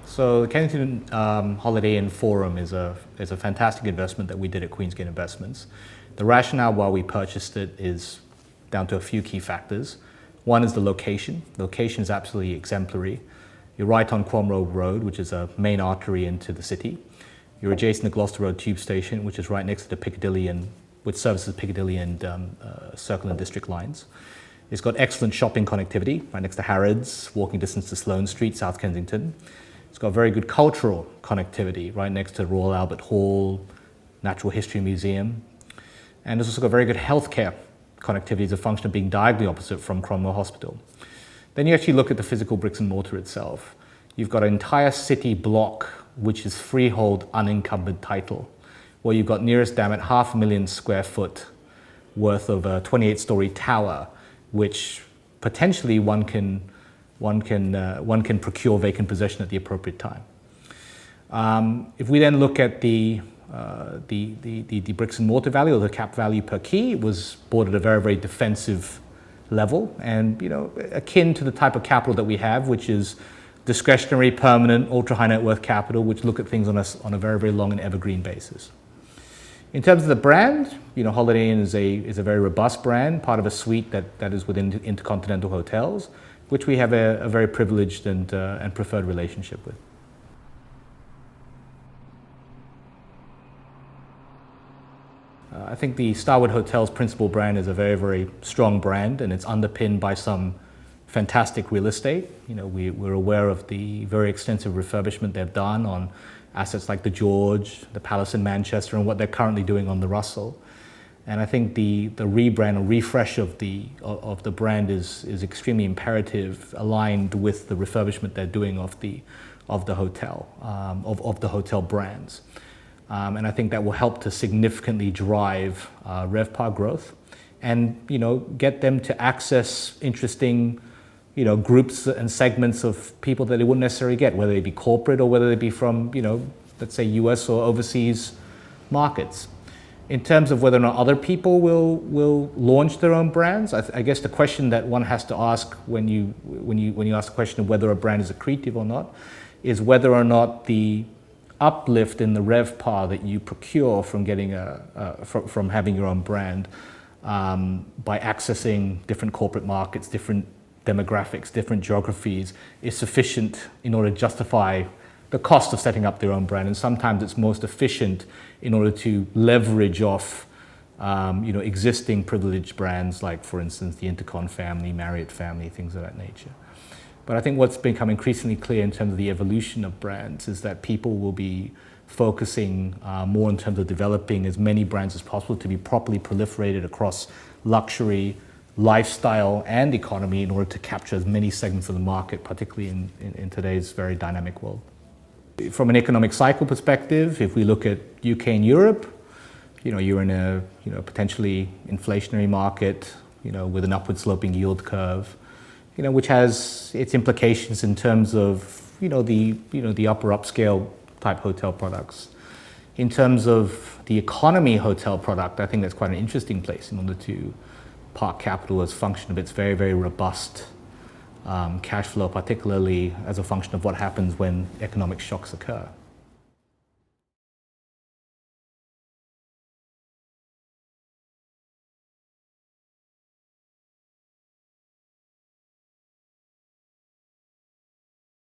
So the Kensington Holiday Inn Forum is a fantastic investment that we did at Queensgate Investments. The rationale why we purchased it is down to a few key factors. One is the location. The location is absolutely exemplary. You're right on Quomroe Road, which is a main artery into the city. You're adjacent to Gloucester Road Tube Station, which is right next to the Piccadilly which services Piccadilly and Circle and District lines. It's got excellent shopping connectivity, right next to Harrods, walking distance to Sloane Street, South Kensington. It's got very good cultural connectivity, right next to Royal Albert Hall, Natural History Museum. And it's also got very good healthcare connectivity as a function of being diagonally opposite from Cromwell Hospital. Then you actually look at the physical bricks and mortar itself. You've got an entire city block, which is freehold unencumbered title, where you've got nearest damn it 500,000 square foot worth of a 28-story tower, which potentially one can procure vacant possession at the appropriate time. If we then look at the bricks and mortar value or the cap value per key, it was bought at a very, very defensive level, and akin to the type of capital that we have, which is discretionary, permanent, ultra high net worth capital, which look at things on a very, very long and evergreen basis. In terms of the brand, Holiday Inn is a very robust brand, part of a suite that is within InterContinental Hotels, which we have a very privileged and preferred relationship with. I think the Starwood Hotels principal brand is a very, very strong brand, and it's underpinned by some fantastic real estate. We're aware of the very extensive refurbishment they've done on assets like the George, the Palace in Manchester, and what they're currently doing on the Russell. And I think the rebrand or refresh of the brand is extremely imperative, aligned with the refurbishment they're doing of the hotel, of the hotel brands. And I think that will help to significantly drive RevPAR growth, and get them to access interesting groups and segments of people that they wouldn't necessarily get, whether they be corporate or whether they be from let's say US or overseas markets. In terms of whether or not other people will launch their own brands, I guess the question that one has to ask when you ask the question of whether a brand is accretive or not is whether or not the uplift in the RevPAR that you procure from getting from having your own brand by accessing different corporate markets, different demographics, different geographies is sufficient in order to justify the cost of setting up their own brand. And sometimes it's most efficient in order to leverage off existing privileged brands, like for instance the Intercon family, Marriott family, things of that nature. But I think what's become increasingly clear in terms of the evolution of brands is that people will be focusing more in terms of developing as many brands as possible to be properly proliferated across luxury, lifestyle, and economy in order to capture as many segments of the market, particularly in today's very dynamic world. From an economic cycle perspective, if we look at UK and Europe, you're in a potentially inflationary market, with an upward sloping yield curve, which has its implications in terms of the upper upscale type hotel products. In terms of the economy hotel product, I think that's quite an interesting place in order to park capital as a function of its very, very robust cash flow, particularly as a function of what happens when economic shocks occur.